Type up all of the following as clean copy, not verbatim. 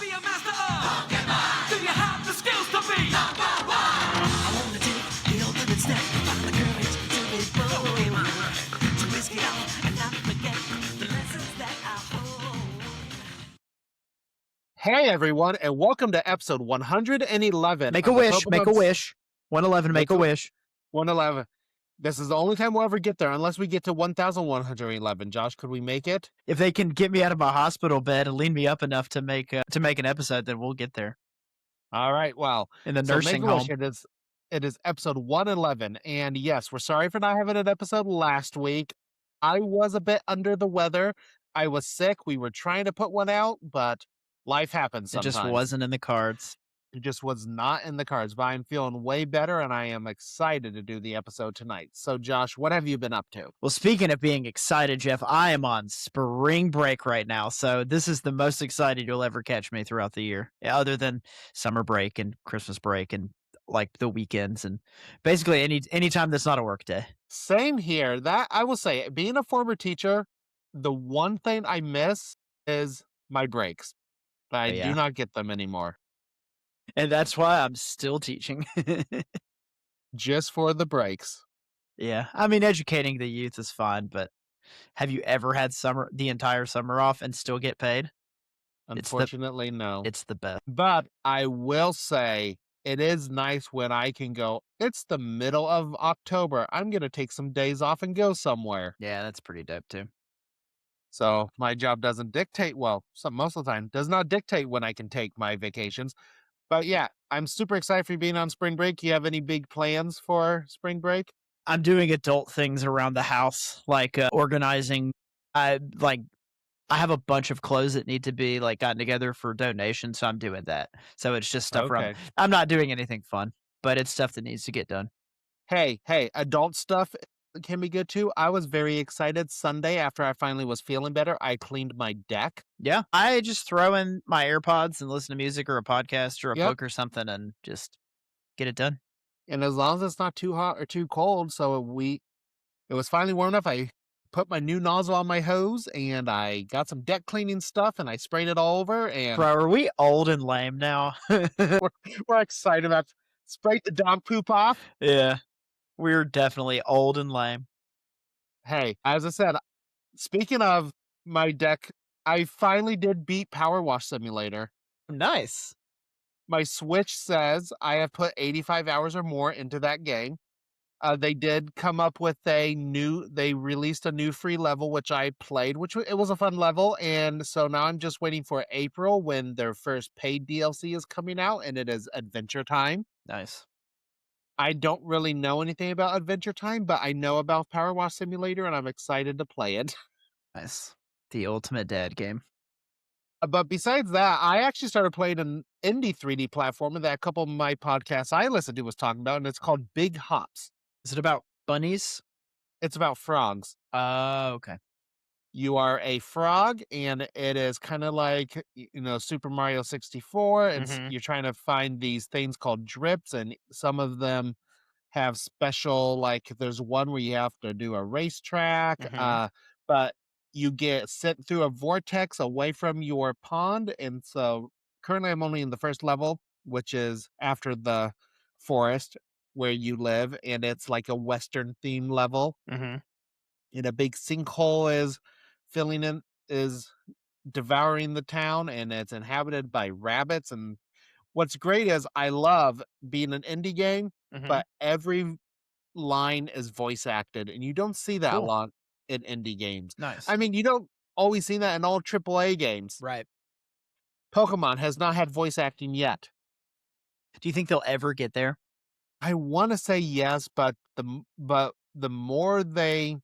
be a master of Pokémon. Do you have the skills to be number one? I wanna take the ultimate step, find the courage to be bold, to risk it all and not forget the lessons that I hold. Hey everyone, and welcome to episode 111. Make a wish, make a wish. 111, make a wish. 111. This is the only time we'll ever get there, unless we get to 1,111. Josh, could we make it? If they can get me out of my hospital bed and lean me up enough to make an episode, then we'll get there. All right, well. In the so nursing make a wish. home. It is episode 111, and yes, we're sorry for not having an episode last week. I was a bit under the weather. I was sick. We were trying to put one out, but life happens sometimes. It just wasn't in the cards. It just was not in the cards, but I'm feeling way better, and I am excited to do the episode tonight. So, Josh, what have you been up to? Well, speaking of being excited, Jeff, I am on spring break right now, so this is the most excited you'll ever catch me throughout the year, other than summer break and Christmas break and like the weekends and basically any time that's not a work day. Same here. That I will say, being a former teacher, the one thing I miss is my breaks. I do not get them anymore. And that's why I'm still teaching. Just for the breaks. Yeah. I mean, educating the youth is fine, but have you ever had the entire summer off and still get paid? Unfortunately, no. It's the best. But I will say, it is nice when I can go, it's the middle of October. I'm going to take some days off and go somewhere. Yeah, that's pretty dope too. So my job doesn't dictate, most of the time, does not dictate when I can take my vacations. But yeah, I'm super excited for you being on spring break. You have any big plans for spring break? I'm doing adult things around the house, like organizing. I have a bunch of clothes that need to be gotten together for donation, so I'm doing that. So it's just stuff around. I'm not doing anything fun, but it's stuff that needs to get done. Hey, adult stuff can be good too. I was very excited Sunday after I finally was feeling better. I cleaned my deck. Yeah, I just throw in my AirPods and listen to music or a podcast or a book or something and just get it done. And as long as it's not too hot or too cold, so it was finally warm enough. I put my new nozzle on my hose and I got some deck cleaning stuff and I sprayed it all over. And bro, are we old and lame now? we're excited about sprayed the dog poop off. Yeah. We're definitely old and lame. Hey, as I said, speaking of my deck, I finally did beat Power Wash Simulator. Nice. My Switch says I have put 85 hours or more into that game. They did come up with they released a new free level, which I played, it was a fun level. And so now I'm just waiting for April when their first paid DLC is coming out, and it is Adventure Time. Nice. I don't really know anything about Adventure Time, but I know about Power Wash Simulator, and I'm excited to play it. Nice. The ultimate dad game. But besides that, I actually started playing an indie 3D platformer that a couple of my podcasts I listened to was talking about, and it's called Big Hops. Is it about bunnies? It's about frogs. Oh, okay. You are a frog, and it is kind of like, Super Mario 64. You're trying to find these things called drips, and some of them have special, there's one where you have to do a racetrack, but you get sent through a vortex away from your pond. And so currently I'm only in the first level, which is after the forest where you live, and it's like a Western theme level. And a big sinkhole is devouring the town, and it's inhabited by rabbits. And what's great is I love being an indie game, but every line is voice acted, and you don't see that a lot in indie games. Nice. I mean, you don't always see that in all AAA games. Right. Pokemon has not had voice acting yet. Do you think they'll ever get there? I want to say yes, but the more they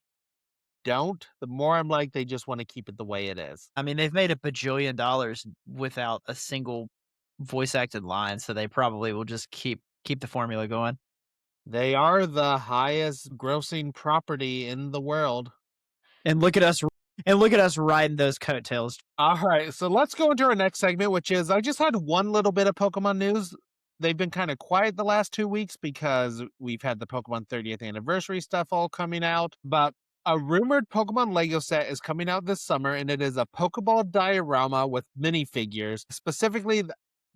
don't, the more I'm like, they just want to keep it the way it is. I mean, they've made $1 bajillion without a single voice acted line, so they probably will just keep the formula going. They are the highest grossing property in the world. And look at us riding those coattails. All right, so let's go into our next segment, which is I just had one little bit of Pokemon news. They've been kind of quiet the last 2 weeks because we've had the Pokemon 30th anniversary stuff all coming out. But A rumored Pokemon Lego set is coming out this summer, and it is a Pokeball diorama with minifigures. Specifically,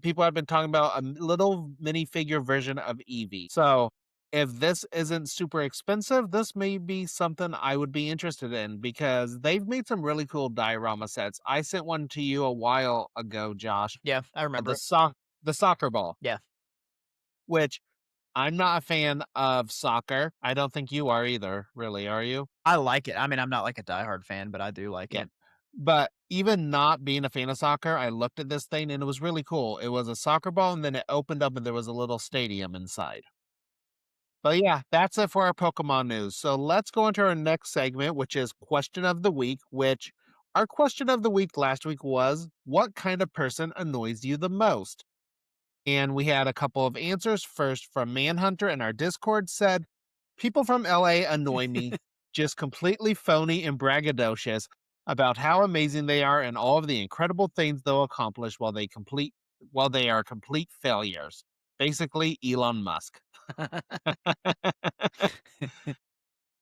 people have been talking about a little minifigure version of Eevee. So, if this isn't super expensive, this may be something I would be interested in because they've made some really cool diorama sets. I sent one to you a while ago, Josh. Yeah, I remember. The soccer ball. Yeah. Which I'm not a fan of soccer. I don't think you are either, really, are you? I like it. I mean, I'm not like a diehard fan, but I do like Yeah. it. But even not being a fan of soccer, I looked at this thing and it was really cool. It was a soccer ball and then it opened up and there was a little stadium inside. But yeah, that's it for our Pokemon news. So let's go into our next segment, which is question of the week, which our question of the week last week was, what kind of person annoys you the most? And we had a couple of answers. First from Manhunter in our Discord said, people from LA annoy me, just completely phony and braggadocious about how amazing they are and all of the incredible things they'll accomplish while they are complete failures. Basically, Elon Musk.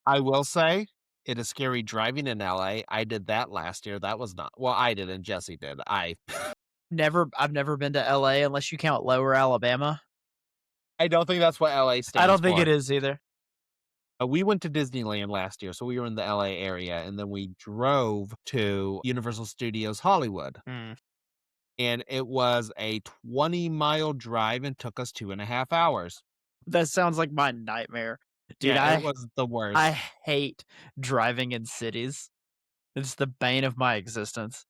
I will say it is scary driving in LA. I did that last year. That was not well, I didn't, Jesse did. I've never been to LA unless you count Lower Alabama. I don't think that's what LA stands for. I don't think it is either. We went to Disneyland last year, so we were in the LA area, and then we drove to Universal Studios Hollywood. And it was a 20-mile drive and took us 2.5 hours. That sounds like my nightmare. Dude, Yeah, it was the worst. I hate driving in cities. It's the bane of my existence.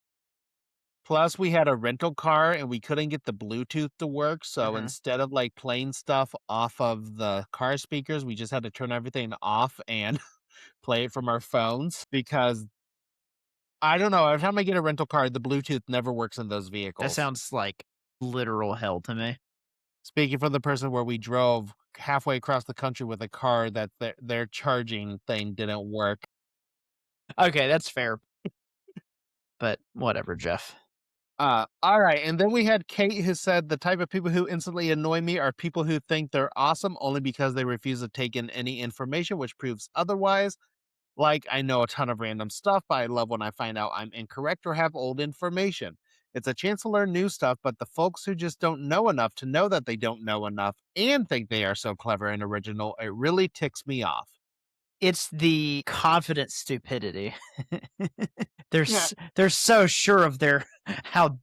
Plus, we had a rental car and we couldn't get the Bluetooth to work. So instead of like playing stuff off of the car speakers, we just had to turn everything off and play it from our phones because I don't know. Every time I get a rental car, the Bluetooth never works in those vehicles. That sounds like literal hell to me. Speaking for the person where we drove halfway across the country with a car that their charging thing didn't work. Okay, that's fair. But whatever, Jeff. All right. And then we had Kate who said the type of people who instantly annoy me are people who think they're awesome only because they refuse to take in any information, which proves otherwise. Like, I know a ton of random stuff, but I love when I find out I'm incorrect or have old information. It's a chance to learn new stuff, but the folks who just don't know enough to know that they don't know enough and think they are so clever and original, it really ticks me off. It's the confident stupidity. They're so sure of their how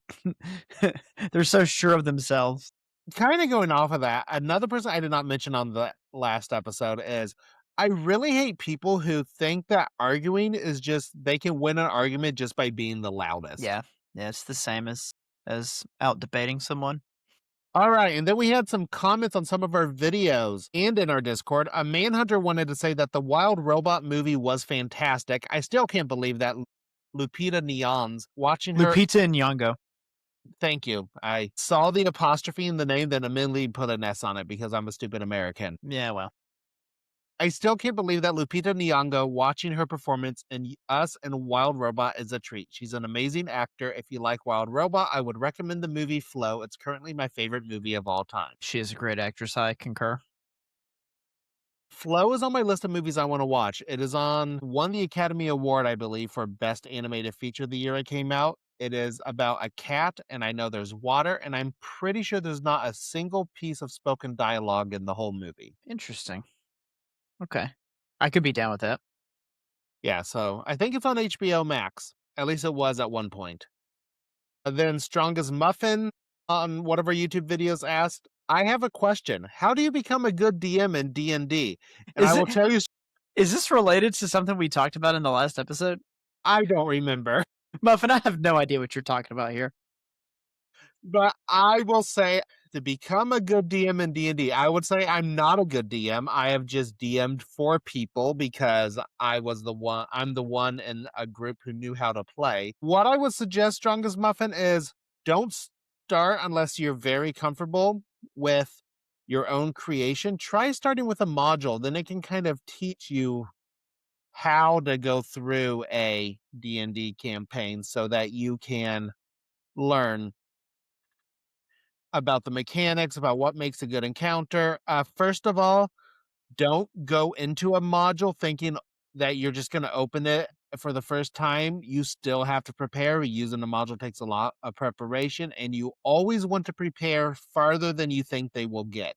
they're so sure of themselves. Kind of going off of that, another person I did not mention on the last episode is I really hate people who think that arguing is just they can win an argument just by being the loudest. Yeah, it's the same as out debating someone. All right, and then we had some comments on some of our videos and in our Discord. A Manhunter wanted to say that the Wild Robot movie was fantastic. I still can't believe that Lupita Nyong'o's watching her. Lupita Nyong'o. Thank you. I saw the apostrophe in the name, then immediately put an S on it because I'm a stupid American. Yeah, well. I still can't believe that Lupita Nyong'o watching her performance in Us and Wild Robot is a treat. She's an amazing actor. If you like Wild Robot, I would recommend the movie Flow. It's currently my favorite movie of all time. She is a great actress. I concur. Flow is on my list of movies I want to watch. It is won the Academy Award, I believe, for Best Animated Feature the year it came out. It is about a cat, and I know there's water, and I'm pretty sure there's not a single piece of spoken dialogue in the whole movie. Interesting. Okay. I could be down with that. Yeah, so I think it's on HBO Max. At least it was at one point. And then Strongest Muffin on one of our YouTube videos asked, I have a question. How do you become a good DM in D&D? And I will tell you... Is this related to something we talked about in the last episode? I don't remember. Muffin, I have no idea what you're talking about here. But I will say, to become a good DM in D&D, I would say I'm not a good DM. I have just DM'd for people because I'm the one in a group who knew how to play. What I would suggest, Strongest Muffin, is don't start unless you're very comfortable with your own creation. Try starting with a module, then it can kind of teach you how to go through a D&D campaign so that you can learn about the mechanics, about what makes a good encounter. First of all, don't go into a module thinking that you're just going to open it for the first time, you still have to prepare. Using the module takes a lot of preparation, and you always want to prepare farther than you think they will get,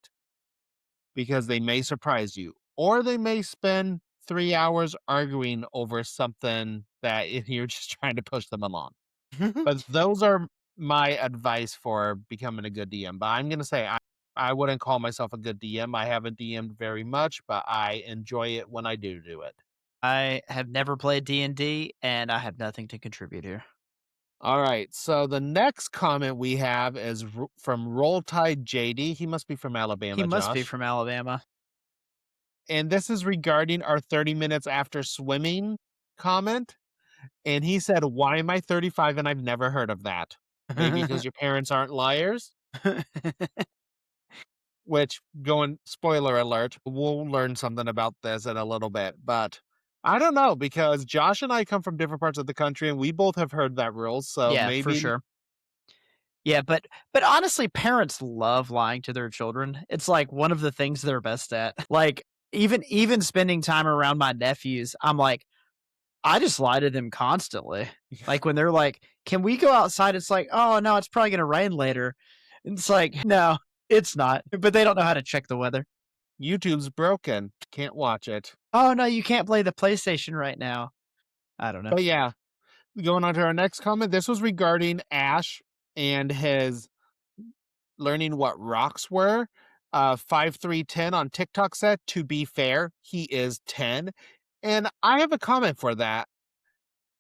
because they may surprise you, or they may spend 3 hours arguing over something that you're just trying to push them along. But those are my advice for becoming a good DM. But I'm going to say I wouldn't call myself a good DM. I haven't DM'd very much, but I enjoy it when I do it. I have never played D&D, and I have nothing to contribute here. All right. So the next comment we have is from Roll Tide JD. He must be from Alabama, He must be Josh. from Alabama. And this is regarding our 30 minutes after swimming comment. And he said, "Why am I 35 and I've never heard of that? Maybe because your parents aren't liars?" Which, spoiler alert, we'll learn something about this in a little bit. But I don't know, because Josh and I come from different parts of the country and we both have heard that rule. So Yeah, for maybe. sure. Yeah, but honestly, parents love lying to their children. It's like one of the things they're best at. Like even spending time around my nephews, I'm like, I just lie to them constantly. Like when they're like, "Can we go outside?" It's like, "Oh no, it's probably gonna rain later." And it's like, "No, it's not." But they don't know how to check the weather. YouTube's broken. Can't watch it. "Oh no, you can't play the PlayStation right now." I don't know. But yeah, going on to our next comment. This was regarding Ash and his learning what rocks were. 5310 on TikTok said, "To be fair, he is 10." And I have a comment for that.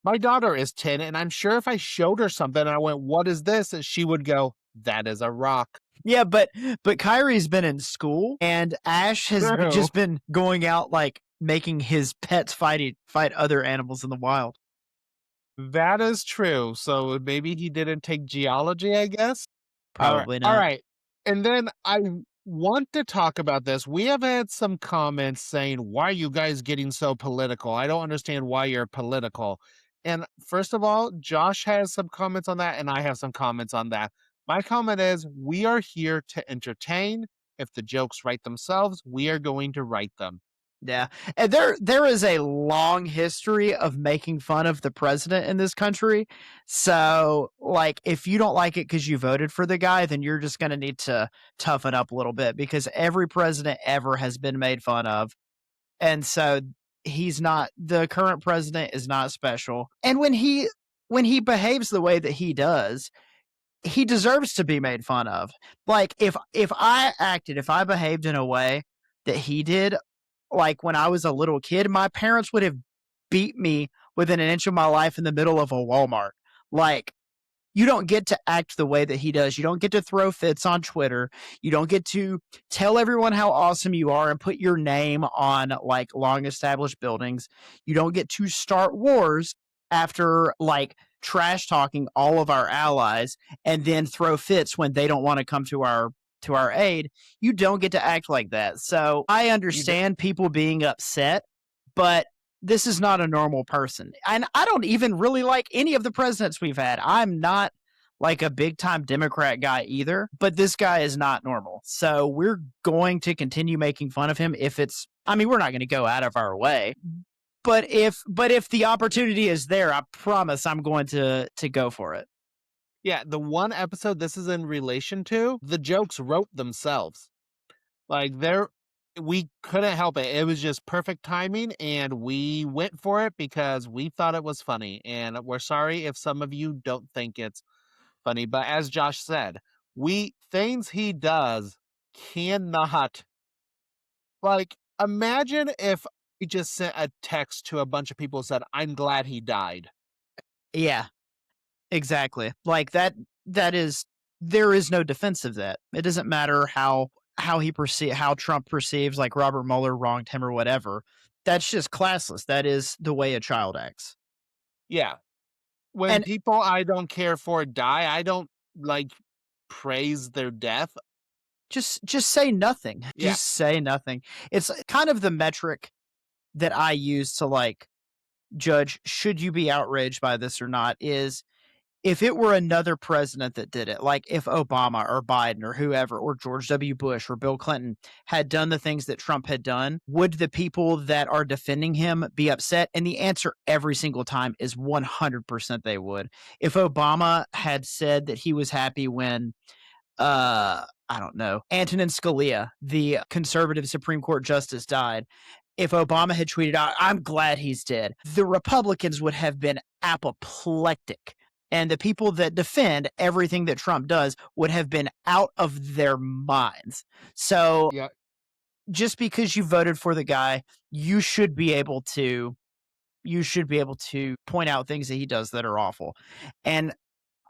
My daughter is 10, and I'm sure if I showed her something and I went, "What is this?" and she would go, "That is a rock." Yeah, but Kyrie's been in school, and Ash has True. just been going out like making his pets fight other animals in the wild. That is true. So maybe he didn't take geology, I guess. Probably All not. right. And then I want to talk about this. We have had some comments saying, "Why are you guys getting so political? I don't understand why you're political." And first of all, Josh has some comments on that, and I have some comments on that. My comment is, we are here to entertain. If the jokes write themselves, we are going to write them. Yeah. And there is a long history of making fun of the president in this country. So, like, if you don't like it because you voted for the guy, then you're just going to need to toughen up a little bit, because every president ever has been made fun of. And so he's not, the current president is not special. And when he behaves the way that he does, he deserves to be made fun of. Like if I behaved in a way that he did, like when I was a little kid, my parents would have beat me within an inch of my life in the middle of a Walmart. Like, you don't get to act the way that he does. You don't get to throw fits on Twitter. You don't get to tell everyone how awesome you are and put your name on like long established buildings. You don't get to start wars after like trash talking all of our allies and then throw fits when they don't want to come to our aid. You don't get to act like that. So I understand people being upset, but this is not a normal person. And I don't even really like any of the presidents we've had. I'm not like a big time Democrat guy either, but this guy is not normal. So we're going to continue making fun of him if it's, I mean, we're not going to go out of our way. But if the opportunity is there, I promise I'm going to go for it. Yeah, the one episode this is in relation to, the jokes wrote themselves. Like we couldn't help it. It was just perfect timing, and we went for it because we thought it was funny. And we're sorry if some of you don't think it's funny, but as Josh said, things he does cannot, like, imagine if he just sent a text to a bunch of people and said, "I'm glad he died." Yeah, exactly. Like that is, there is no defense of that. It doesn't matter how how Trump perceives like Robert Mueller wronged him or whatever. That's just classless. That is the way a child acts. Yeah. When And people I don't care for die, I don't like praise their death. just say nothing. Yeah. Just say nothing. It's kind of the metric that I use to like judge should you be outraged by this or not, is if it were another president that did it, like if Obama or Biden or whoever, or George W. Bush or Bill Clinton had done the things that Trump had done, would the people that are defending him be upset? And the answer every single time is 100% they would. If Obama had said that he was happy when, I don't know, Antonin Scalia, the conservative Supreme Court justice, died, if Obama had tweeted out, "I'm glad he's dead," the Republicans would have been apoplectic. And the people that defend everything that Trump does would have been out of their minds. So Yeah. just because you voted for the guy, you should be able to point out things that he does that are awful. And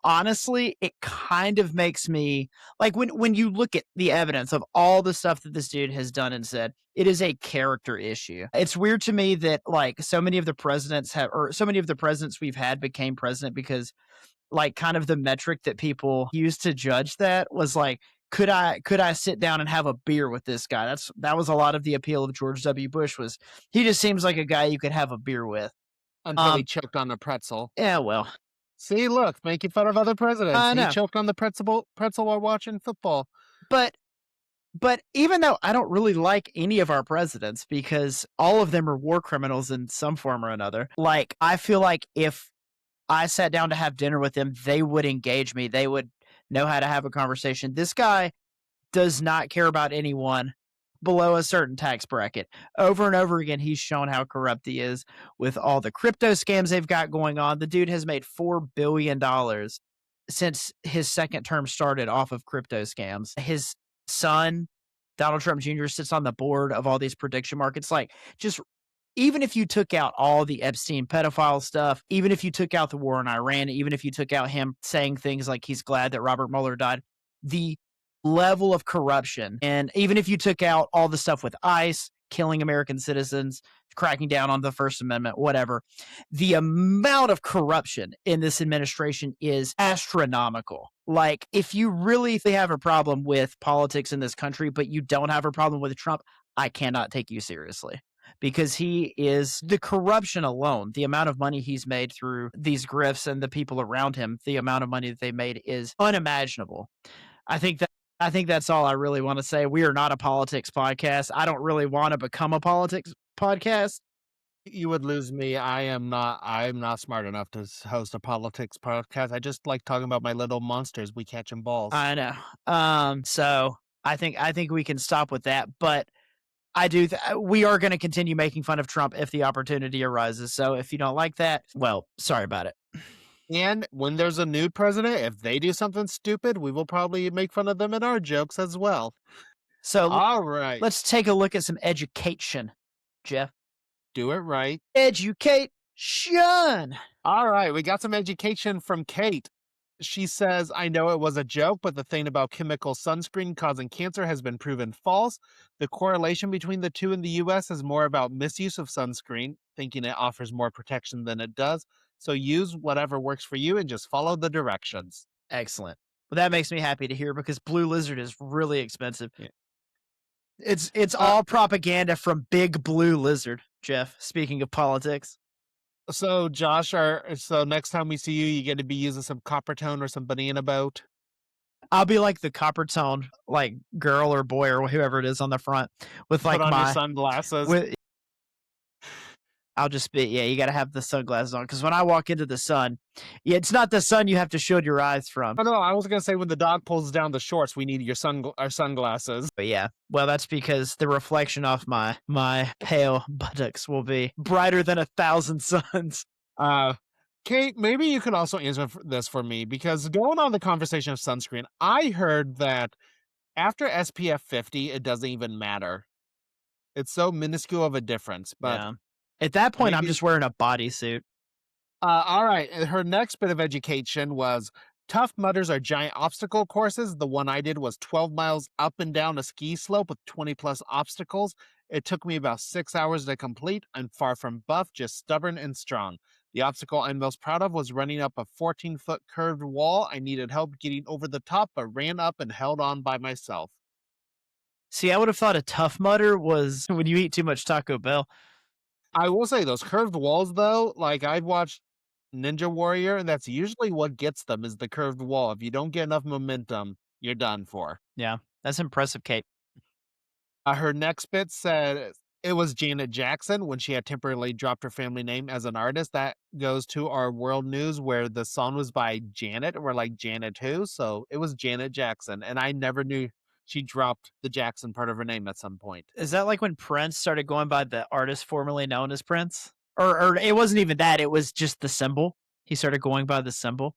honestly, it kind of makes me like when you look at the evidence of all the stuff that this dude has done and said, it is a character issue. It's weird to me that like so many of the presidents we've had became president because like kind of the metric that people used to judge that was like, could I sit down and have a beer with this guy? That was a lot of the appeal of George W. Bush. Was he just seems like a guy you could have a beer with. Until he choked on a pretzel. Yeah, well. See, look, making fun of other presidents. I know. He choked on the pretzel while watching football. But even though I don't really like any of our presidents because all of them are war criminals in some form or another, like I feel like if I sat down to have dinner with them, they would engage me. They would know how to have a conversation. This guy does not care about anyone below a certain tax bracket. Over and over again, he's shown how corrupt he is with all the crypto scams they've got going on. The dude has made $4 billion since his second term started off of crypto scams. His son, Donald Trump Jr., sits on the board of all these prediction markets. Like, just even if you took out all the Epstein pedophile stuff, even if you took out the war in Iran, even if you took out him saying things like he's glad that Robert Mueller died, the level of corruption, and even if you took out all the stuff with ICE, killing American citizens, cracking down on the First Amendment, whatever, the amount of corruption in this administration is astronomical. Like, if you really have a problem with politics in this country, but you don't have a problem with Trump, I cannot take you seriously. Because he is the corruption alone, the amount of money he's made through these grifts and the people around him, the amount of money that they made is unimaginable. I think that's all I really want to say. We are not a politics podcast. I don't really want to become a politics podcast. You would lose me. I'm not smart enough to host a politics podcast. I just like talking about my little monsters we catch in balls. I know. So I think we can stop with that, but we are going to continue making fun of Trump if the opportunity arises. So if you don't like that, well, sorry about it. And when there's a new president, if they do something stupid, we will probably make fun of them in our jokes as well. So all right, let's take a look at some education, Jeff. Do it right. Education. All right, we got some education from Kate. She says, I know it was a joke, but the thing about chemical sunscreen causing cancer has been proven false. The correlation between the two in the U.S. is more about misuse of sunscreen, thinking it offers more protection than it does. So use whatever works for you and just follow the directions. Excellent. Well, that makes me happy to hear because Blue Lizard is really expensive. Yeah. It's all propaganda from Big Blue Lizard, Jeff, speaking of politics. So, Josh, so next time we see you, you get to be using some copper tone or some banana boat. I'll be like the copper tone, like girl or boy or whoever it is on the front with like Put on your sunglasses. I'll just be, you got to have the sunglasses on because when I walk into the sun, it's not the sun you have to shield your eyes from. Oh, no, I was going to say when the dog pulls down the shorts, we need our sunglasses. But yeah, well, that's because the reflection off my pale buttocks will be brighter than 1,000 suns. Kate, maybe you could also answer this for me because going on the conversation of sunscreen, I heard that after SPF 50, it doesn't even matter. It's so minuscule of a difference, but... Yeah. At that point, I'm just wearing a bodysuit. All right. Her next bit of education was Tough Mudders are giant obstacle courses. The one I did was 12 miles up and down a ski slope with 20 plus obstacles. It took me about 6 hours to complete. I'm far from buff, just stubborn and strong. The obstacle I'm most proud of was running up a 14-foot curved wall. I needed help getting over the top, but ran up and held on by myself. See, I would have thought a Tough Mudder was when you eat too much Taco Bell. I will say those curved walls, though, like I've watched Ninja Warrior, and that's usually what gets them is the curved wall. If you don't get enough momentum, you're done for. Yeah, that's impressive, Kate. Her next bit said it was Janet Jackson when she had temporarily dropped her family name as an artist. That goes to our world news where the song was by Janet, and we're like, Janet who? So it was Janet Jackson, and I never knew she dropped the Jackson part of her name at some point. Is that like when Prince started going by the artist formerly known as Prince? Or it wasn't even that, it was just the symbol? He started going by the symbol?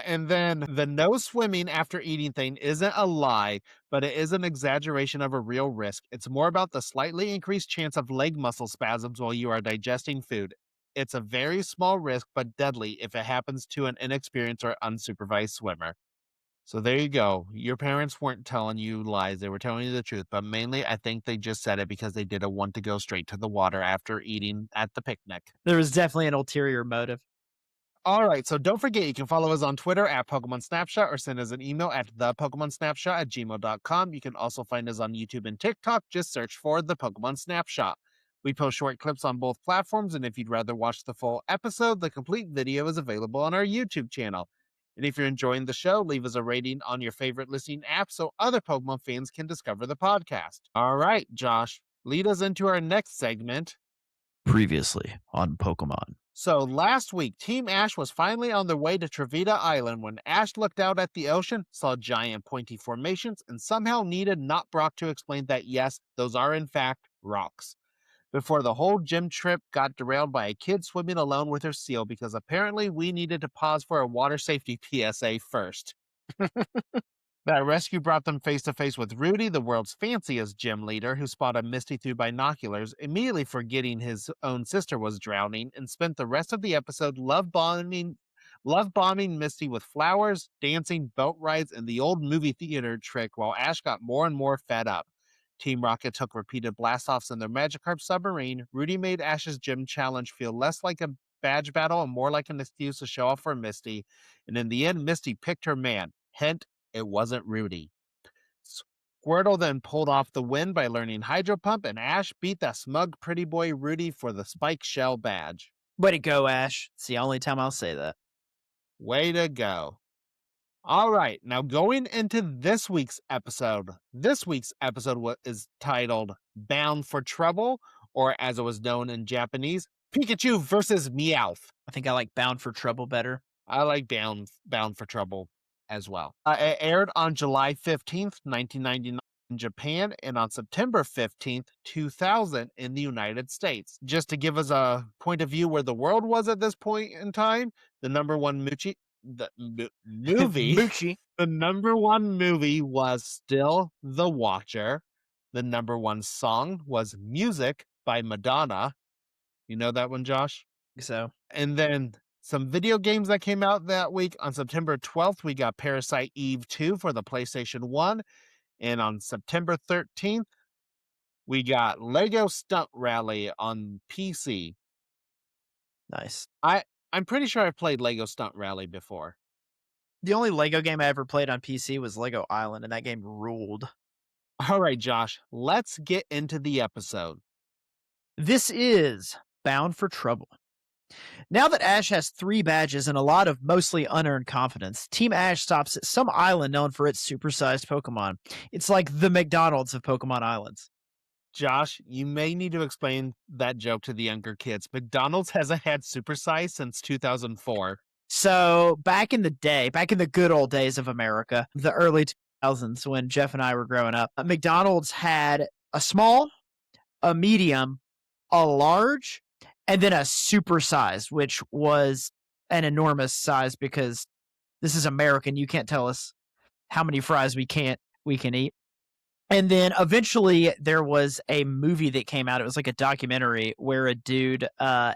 And then the no swimming after eating thing isn't a lie, but it is an exaggeration of a real risk. It's more about the slightly increased chance of leg muscle spasms while you are digesting food. It's a very small risk, but deadly if it happens to an inexperienced or unsupervised swimmer. So there you go. Your parents weren't telling you lies, they were telling you the truth, but mainly I think they just said it because they didn't want to go straight to the water after eating at the picnic. There was definitely an ulterior motive. All right, so don't forget you can follow us on Twitter at Pokemon Snapshot or send us an email at thepokemonsnapshot@gmail.com. You can also find us on YouTube and TikTok. Just search for the Pokemon Snapshot. We post short clips on both platforms, and if you'd rather watch the full episode, the complete video is available on our YouTube channel. And if you're enjoying the show, leave us a rating on your favorite listening app so other Pokemon fans can discover the podcast. All right, Josh, lead us into our next segment. Previously on Pokemon. So last week, Team Ash was finally on their way to Trevita Island when Ash looked out at the ocean, saw giant pointy formations, and somehow needed not Brock to explain that yes, those are in fact rocks. Before the whole gym trip got derailed by a kid swimming alone with her seal because apparently we needed to pause for a water safety PSA first. That rescue brought them face to face with Rudy, the world's fanciest gym leader, who spotted Misty through binoculars, immediately forgetting his own sister was drowning, and spent the rest of the episode love bombing Misty with flowers, dancing, boat rides, and the old movie theater trick while Ash got more and more fed up. Team Rocket took repeated blastoffs in their Magikarp submarine. Rudy made Ash's gym challenge feel less like a badge battle and more like an excuse to show off for Misty. And in the end, Misty picked her man. Hint, it wasn't Rudy. Squirtle then pulled off the win by learning Hydro Pump, and Ash beat that smug pretty boy Rudy for the Spike Shell badge. Way to go, Ash. It's the only time I'll say that. Way to go. All right, now going into this week's episode. This week's episode is titled Bound for Trouble, or as it was known in Japanese, Pikachu versus Meowth. I think I like Bound for Trouble better. I like Bound for Trouble as well. It aired on July 15th, 1999 in Japan, and on September 15th, 2000 in the United States. Just to give us a point of view where the world was at this point in time, the number one movie, the number one movie was still The Watcher. The number one song was Music by Madonna. You know that one, Josh? So. And then some video games that came out that week. On September 12th, we got Parasite Eve 2 for the PlayStation 1. And on September 13th, we got Lego Stunt Rally on PC. Nice. I'm pretty sure I've played Lego Stunt Rally before. The only Lego game I ever played on PC was Lego Island, and that game ruled. All right, Josh, let's get into the episode. This is Bound for Trouble. Now that Ash has 3 badges and a lot of mostly unearned confidence, Team Ash stops at some island known for its supersized Pokemon. It's like the McDonald's of Pokemon Islands. Josh, you may need to explain that joke to the younger kids. McDonald's hasn't had supersize since 2004. So back in the day, back in the good old days of America, the early 2000s when Jeff and I were growing up, McDonald's had a small, a medium, a large, and then a supersized, which was an enormous size because this is American. You can't tell us how many fries we can eat. And then eventually there was a movie that came out. It was like a documentary where a dude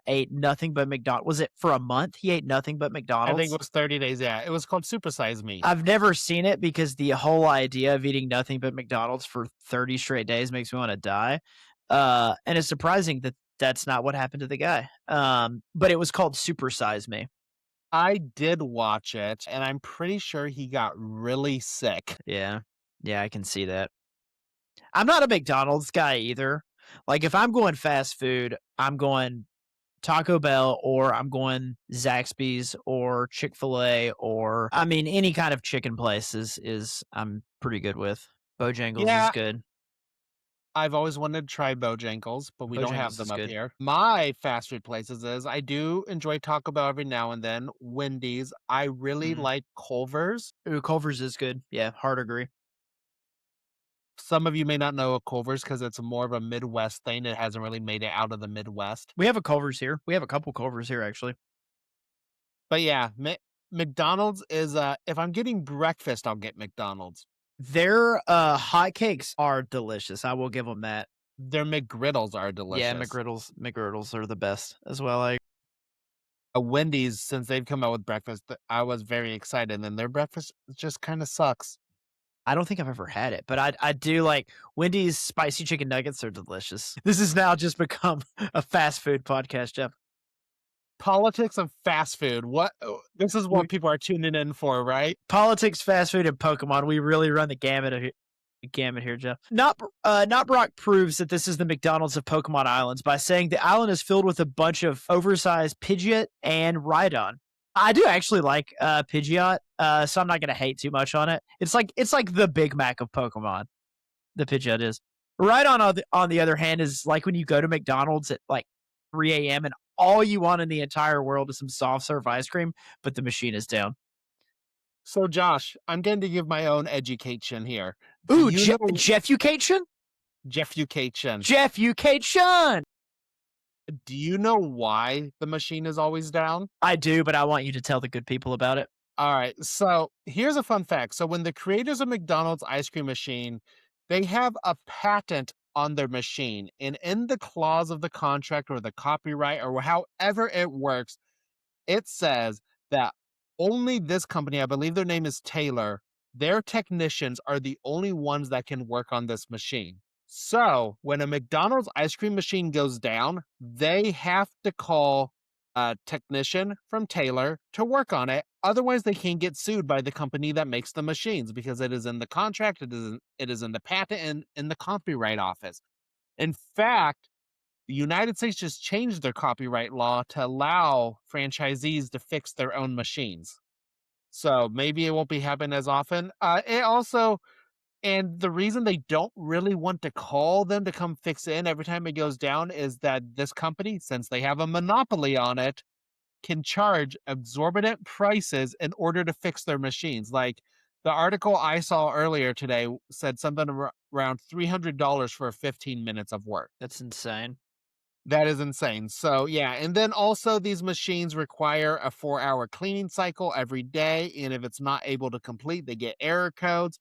ate nothing but McDonald's. Was it for a month? He ate nothing but McDonald's. I think it was 30 days. Yeah, it was called Super Size Me. I've never seen it because the whole idea of eating nothing but McDonald's for 30 straight days makes me want to die. And it's surprising that that's not what happened to the guy. But it was called Super Size Me. I did watch it, and I'm pretty sure he got really sick. Yeah, I can see that. I'm not a McDonald's guy either. Like, if I'm going fast food, I'm going Taco Bell, or I'm going Zaxby's or Chick-fil-A, or I mean any kind of chicken place is I'm pretty good with. Bojangles is Yeah, good. I've always wanted to try Bojangles, but we don't have Bojangles is them up good. here. My fast food places is I do enjoy Taco Bell every now and then, Wendy's. I really Mhm. like Culver's. Ooh, Culver's is good. Yeah, hard agree. Some of you may not know of Culver's because it's more of a Midwest thing. It hasn't really made it out of the Midwest. We have a Culver's here. We have a couple Culver's here actually. But yeah, McDonald's is if I'm getting breakfast, I'll get McDonald's. Their hotcakes are delicious. I will give them that. Their McGriddles are Yeah, delicious. McGriddles are the best as well. Like Wendy's, since they've come out with breakfast, I was very excited, and their breakfast just kind of sucks. I don't think I've ever had it, but I do like Wendy's spicy chicken nuggets are delicious. This has now just become a fast food podcast, Jeff. Politics of fast food. This is what people are tuning in for, right? Politics, fast food, and Pokemon. We really run the gamut here, Jeff. Not Brock proves that this is the McDonald's of Pokemon Islands by saying the island is filled with a bunch of oversized Pidgeot and Rhydon. I do actually like Pidgeot, so I'm not gonna hate too much on it. It's like the Big Mac of Pokemon. The Pidgeot is. Rhydon on the other hand is like when you go to McDonald's at like 3 a.m. and all you want in the entire world is some soft serve ice cream, but the machine is down. So, Josh, I'm going to give my own education here. Ooh, Jeff-ucation? Jeff-ucation. Jeff-ucation! Do you know why the machine is always down? I do, but I want you to tell the good people about it. All right. So here's a fun fact. So when the creators of McDonald's ice cream machine, they have a patent on their machine. And in the clause of the contract or the copyright or however it works, it says that only this company, I believe their name is Taylor, their technicians are the only ones that can work on this machine. So when a McDonald's ice cream machine goes down, they have to call a technician from Taylor to work on it. Otherwise, they can get sued by the company that makes the machines because it is in the contract, it is in the patent and in the copyright office. In fact, the United States just changed their copyright law to allow franchisees to fix their own machines. So maybe it won't be happening as often. And the reason they don't really want to call them to come fix it every time it goes down is that this company, since they have a monopoly on it, can charge exorbitant prices in order to fix their machines. Like the article I saw earlier today said something around $300 for 15 minutes of work. That's insane. That is insane. So yeah, and then also these machines require a 4-hour cleaning cycle every day, and if it's not able to complete, they get error codes.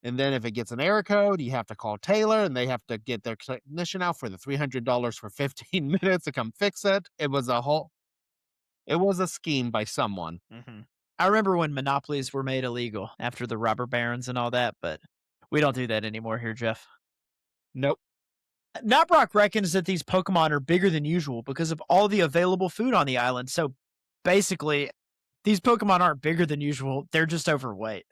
And then if it gets an error code, you have to call Taylor, and they have to get their technician out for the $300 for 15 minutes to come fix it. It was a scheme by someone. Mm-hmm. I remember when monopolies were made illegal after the robber barons and all that, but we don't do that anymore here, Jeff. Nope. Not Brock reckons that these Pokemon are bigger than usual because of all the available food on the island. So basically, these Pokemon aren't bigger than usual. They're just overweight.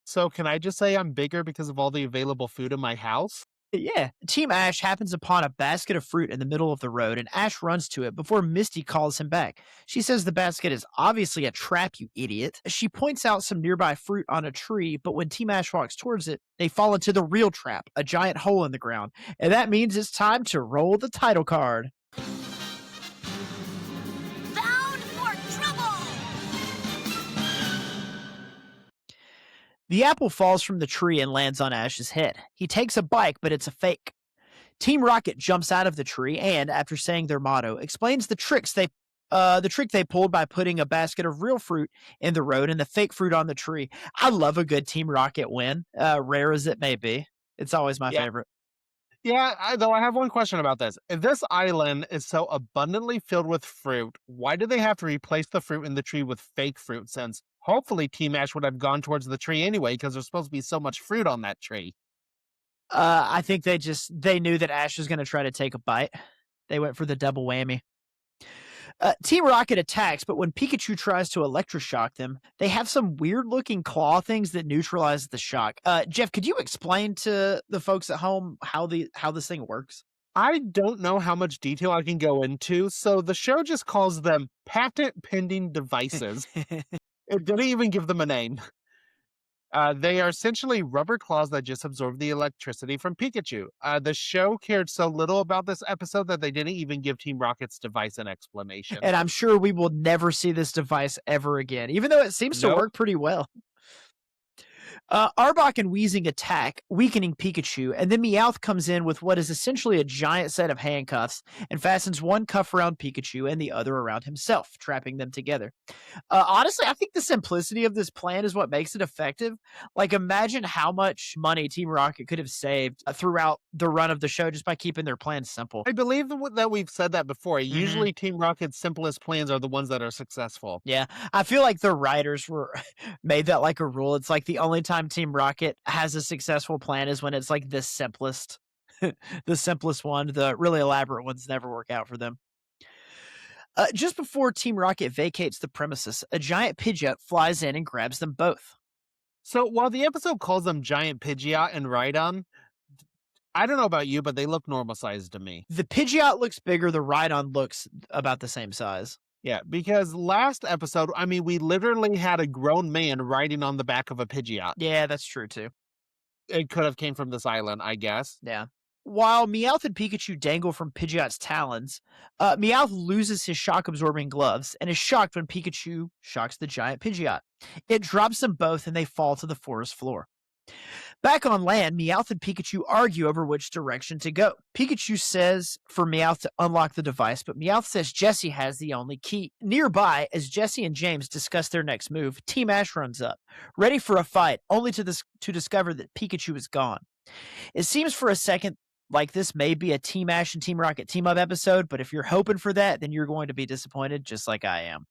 So can I just say I'm bigger because of all the available food in my house? Yeah. Team Ash happens upon a basket of fruit in the middle of the road, and Ash runs to it before Misty calls him back. She says the basket is obviously a trap, you idiot. She points out some nearby fruit on a tree, but when Team Ash walks towards it, they fall into the real trap, a giant hole in the ground. And that means it's time to roll the title card. Bound for trouble! The apple falls from the tree and lands on Ash's head. He takes a bite, but it's a fake. Team Rocket jumps out of the tree and, after saying their motto, explains the trick they pulled by putting a basket of real fruit in the road and the fake fruit on the tree. I love a good Team Rocket win, rare as it may be. It's always my favorite. Yeah, though I have one question about this. If this island is so abundantly filled with fruit, why do they have to replace the fruit in the tree with fake fruit, since hopefully Team Ash would have gone towards the tree anyway because there's supposed to be so much fruit on that tree? I think they knew that Ash was going to try to take a bite. They went for the double whammy. Team Rocket attacks, but when Pikachu tries to electroshock them, they have some weird-looking claw things that neutralize the shock. Jeff, could you explain to the folks at home how this thing works? I don't know how much detail I can go into, so the show just calls them patent pending devices. It didn't even give them a name. They are essentially rubber claws that just absorb the electricity from Pikachu. The show cared so little about this episode that they didn't even give Team Rocket's device an explanation. And I'm sure we will never see this device ever again, even though it seems to work pretty well. Arbok and Weezing attack, weakening Pikachu, and then Meowth comes in with what is essentially a giant set of handcuffs and fastens one cuff around Pikachu and the other around himself, trapping them together. Honestly, I think the simplicity of this plan is what makes it effective. Like, imagine how much money Team Rocket could have saved throughout the run of the show just by keeping their plans simple. I believe that we've said that before. Usually Team Rocket's simplest plans are the ones that are successful. Yeah, I feel like the writers made that like a rule. It's like the only time Team Rocket has a successful plan is when it's like the simplest, the simplest one. The really elaborate ones never work out for them. Just before Team Rocket vacates the premises, a giant Pidgeot flies in and grabs them both. So while the episode calls them giant Pidgeot and Rhydon, I don't know about you, but they look normal sized to me. The Pidgeot looks bigger. The Rhydon looks about the same size. Yeah, because last episode, I mean, we literally had a grown man riding on the back of a Pidgeot. Yeah, that's true too. It could have came from this island, I guess. Yeah. While Meowth and Pikachu dangle from Pidgeot's talons, Meowth loses his shock-absorbing gloves and is shocked when Pikachu shocks the giant Pidgeot. It drops them both and they fall to the forest floor. Back on land, Meowth and Pikachu argue over which direction to go. Pikachu says for Meowth to unlock the device, but Meowth says Jessie has the only key. Nearby, as Jessie and James discuss their next move, Team Ash runs up, ready for a fight, only to discover that Pikachu is gone. It seems for a second like this may be a Team Ash and Team Rocket team-up episode, but if you're hoping for that, then you're going to be disappointed, just like I am.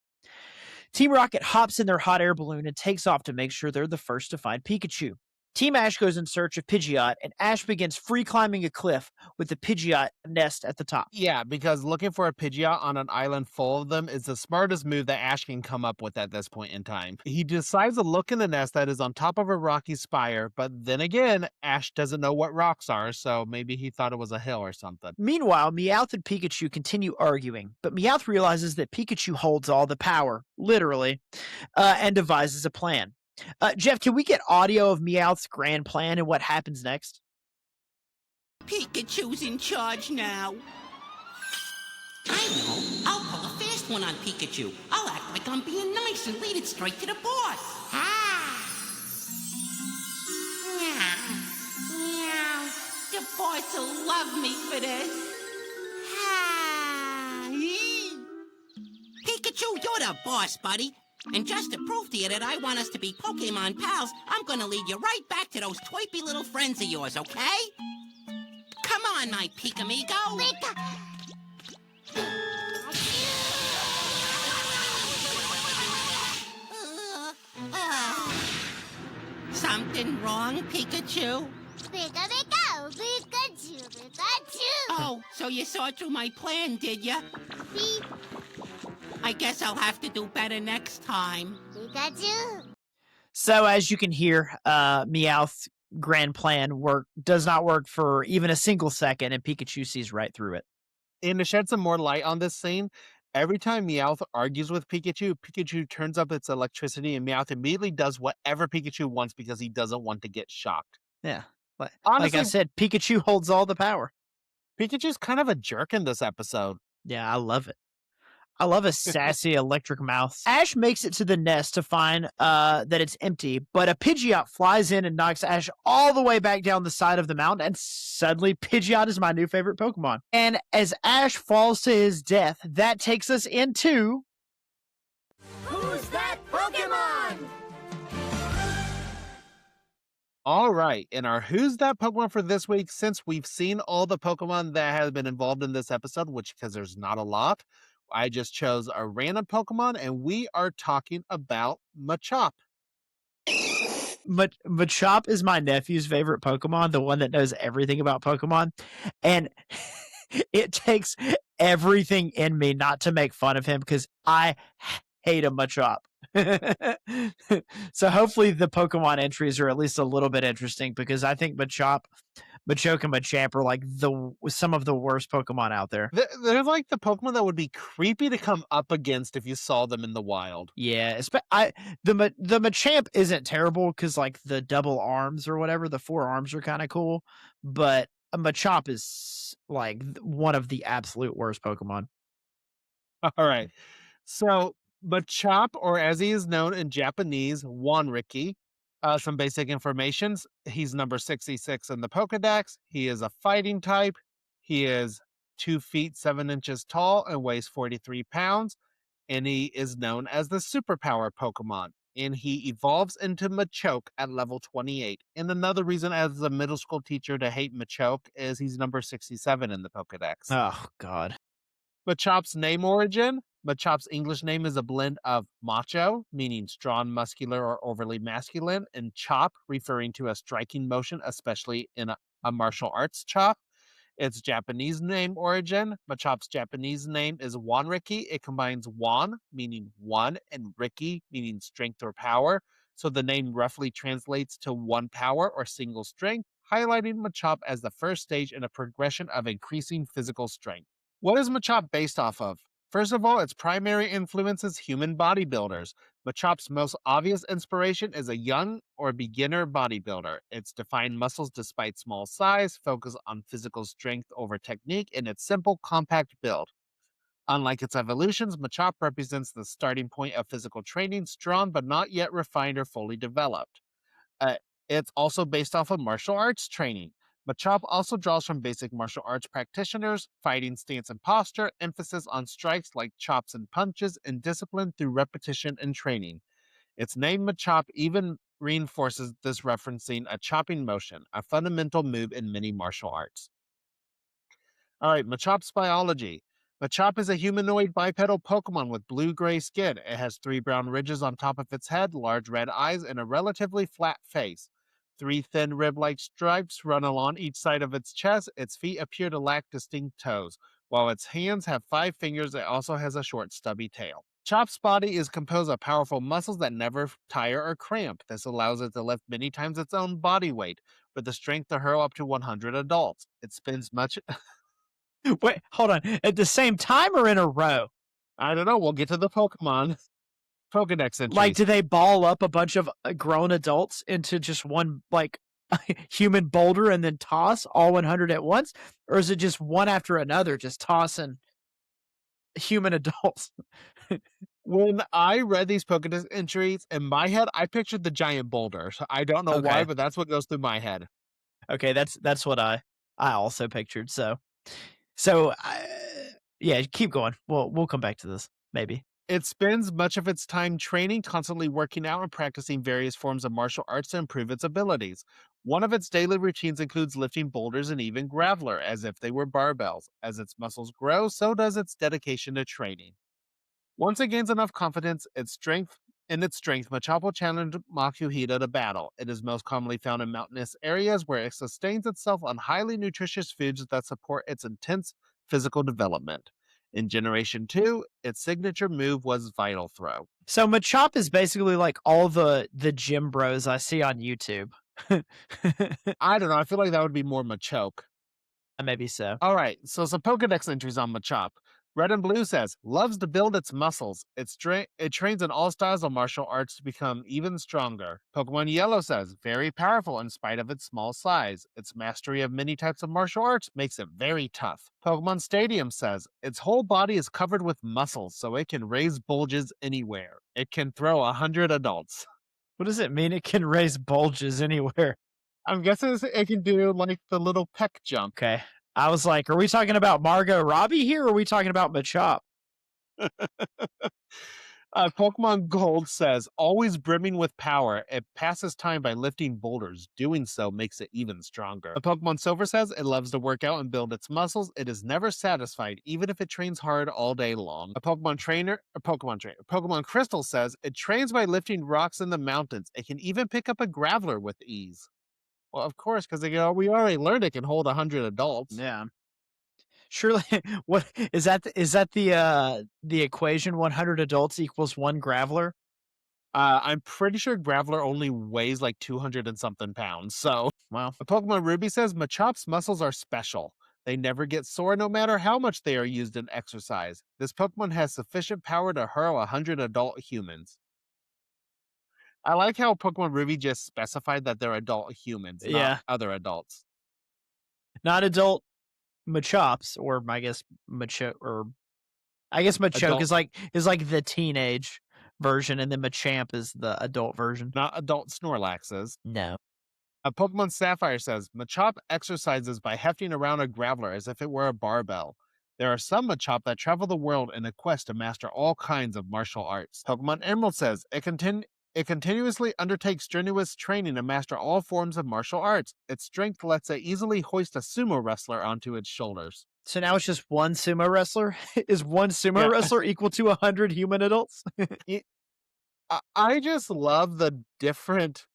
Team Rocket hops in their hot air balloon and takes off to make sure they're the first to find Pikachu. Team Ash goes in search of Pidgeot, and Ash begins free climbing a cliff with the Pidgeot nest at the top. Yeah, because looking for a Pidgeot on an island full of them is the smartest move that Ash can come up with at this point in time. He decides to look in the nest that is on top of a rocky spire, but then again, Ash doesn't know what rocks are, so maybe he thought it was a hill or something. Meanwhile, Meowth and Pikachu continue arguing, but Meowth realizes that Pikachu holds all the power, literally, and devises a plan. Jeff, can we get audio of Meowth's grand plan and what happens next? Pikachu's in charge now. I know. I'll pull a fast one on Pikachu. I'll act like I'm being nice and lead it straight to the boss. Ah! Meow. The boss will love me for this. Ah! Pikachu, you're the boss, buddy. And just to prove to you that I want us to be Pokemon pals, I'm gonna lead you right back to those twerpy little friends of yours, okay? Come on, my Pika-migo. Something wrong, Pikachu? Pikachu, Pikachu, Pikachu. Oh, so you saw through my plan, did ya? Beep, I guess I'll have to do better next time. Pikachu. So as you can hear, Meowth's grand plan does not work for even a single second, and Pikachu sees right through it. And to shed some more light on this scene, every time Meowth argues with Pikachu, Pikachu turns up its electricity and Meowth immediately does whatever Pikachu wants because he doesn't want to get shocked. Yeah. Honestly, like I said, Pikachu holds all the power. Pikachu's kind of a jerk in this episode. Yeah, I love it. I love a sassy electric mouse. Ash makes it to the nest to find that it's empty, but a Pidgeot flies in and knocks Ash all the way back down the side of the mountain, and suddenly Pidgeot is my new favorite Pokemon. And as Ash falls to his death, that takes us into... Who's that Pokemon? All right, in our Who's That Pokemon for this week, since we've seen all the Pokemon that have been involved in this episode, which because there's not a lot, I just chose a random Pokemon, and we are talking about Machop. Machop is my nephew's favorite Pokemon, the one that knows everything about Pokemon. And it takes everything in me not to make fun of him because I hate a Machop. So hopefully the Pokemon entries are at least a little bit interesting because I think Machoke, and Machamp are like some of the worst Pokemon out there. They're like the Pokemon that would be creepy to come up against if you saw them in the wild. Yeah, the Machamp isn't terrible because like the double arms or whatever, the 4 arms are kind of cool, but a Machop is like one of the absolute worst Pokemon. All right. So Machop, or as he is known in Japanese, Wanriki. Some basic information. He's number 66 in the Pokedex. He is a fighting type. He is 2 feet 7 inches tall and weighs 43 pounds. And he is known as the superpower Pokemon. And he evolves into Machoke at level 28. And another reason, as a middle school teacher, to hate Machoke is he's number 67 in the Pokedex. Oh, God. Machop's name origin. Machop's English name is a blend of macho, meaning strong, muscular, or overly masculine, and chop, referring to a striking motion, especially in a martial arts chop. Its Japanese name origin. Machop's Japanese name is Wanriki. It combines Wan, meaning one, and Riki, meaning strength or power. So the name roughly translates to one power or single strength, highlighting Machop as the first stage in a progression of increasing physical strength. What is Machop based off of? First of all, its primary influence is human bodybuilders. Machop's most obvious inspiration is a young or beginner bodybuilder. Its defined muscles despite small size, focus on physical strength over technique, and its simple, compact build. Unlike its evolutions, Machop represents the starting point of physical training, strong but not yet refined or fully developed. Uh, it's also based off of martial arts training. Machop also draws from basic martial arts practitioners, fighting stance and posture, emphasis on strikes like chops and punches, and discipline through repetition and training. Its name Machop even reinforces this, referencing a chopping motion, a fundamental move in many martial arts. All right, Machop's biology. Machop is a humanoid bipedal Pokemon with blue-gray skin. It has 3 brown ridges on top of its head, large red eyes, and a relatively flat face. 3 thin rib-like stripes run along each side of its chest. Its feet appear to lack distinct toes. While its hands have 5 fingers, it also has a short, stubby tail. Chop's body is composed of powerful muscles that never tire or cramp. This allows it to lift many times its own body weight, with the strength to hurl up to 100 adults. It spends much... Wait, hold on. At the same time or in a row? I don't know. We'll get to the Pokedex entries. Like, do they ball up a bunch of grown adults into just one, like, human boulder and then toss all 100 at once? Or is it just one after another, just tossing human adults? When I read these Pokedex entries, in my head, I pictured the giant boulder. So I don't know why, but that's what goes through my head. Okay, that's what I also pictured. So, yeah, keep going. We'll come back to this, maybe. It spends much of its time training, constantly working out and practicing various forms of martial arts to improve its abilities. One of its daily routines includes lifting boulders and even graveler, as if they were barbells. As its muscles grow, so does its dedication to training. Once it gains enough confidence, its strength, Machop will challenge Makuhita to battle. It is most commonly found in mountainous areas where it sustains itself on highly nutritious foods that support its intense physical development. In Generation 2, its signature move was Vital Throw. So Machop is basically like all the gym bros I see on YouTube. I don't know. I feel like that would be more Machoke. Maybe so. All right. So some Pokedex entries on Machop. Red and Blue says, loves to build its muscles. It trains in all styles of martial arts to become even stronger. Pokemon Yellow says, very powerful in spite of its small size. Its mastery of many types of martial arts makes it very tough. Pokemon Stadium says, its whole body is covered with muscles, so it can raise bulges anywhere. It can throw 100 adults. What does it mean it can raise bulges anywhere? I'm guessing it can do like the little peck jump. Okay. I was like, are we talking about Margot Robbie here, or are we talking about Machop? Pokemon Gold says, always brimming with power, it passes time by lifting boulders. Doing so makes it even stronger. Pokemon Silver says, it loves to work out and build its muscles. It is never satisfied, even if it trains hard all day long. Pokemon Crystal says, it trains by lifting rocks in the mountains. It can even pick up a Graveler with ease. Well, of course, because we already learned it can hold 100 adults. Yeah. Surely, what is that? Is that the equation? 100 adults equals 1 Graveler? I'm pretty sure Graveler only weighs like 200 and something pounds. So, Wow. Pokemon Ruby says Machop's muscles are special. They never get sore no matter how much they are used in exercise. This Pokemon has sufficient power to hurl 100 adult humans. I like how Pokemon Ruby just specified that they're adult humans, Yeah. not other adults. Not adult Machops, or I guess Machoke Adult, is like the teenage version, and then Machamp is the adult version. not adult Snorlaxes. No. Pokemon Sapphire says Machop exercises by hefting around a Graveler as if it were a barbell. There are some Machop that travel the world in a quest to master all kinds of martial arts. Pokemon Emerald says it continuously undertakes strenuous training to master all forms of martial arts. Its strength lets it easily hoist a sumo wrestler onto its shoulders. So now it's just one sumo wrestler? Is one sumo Yeah. wrestler equal to 100 human adults? I just love the different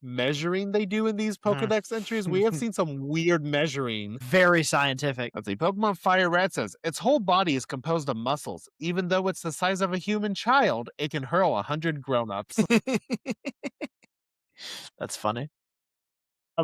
measuring they do in these Pokedex entries. We have seen some weird measuring. Very scientific. Let's see. Pokemon Fire Red says its whole body is composed of muscles. Even though it's the size of a human child, it can hurl 100 grown-ups. That's funny.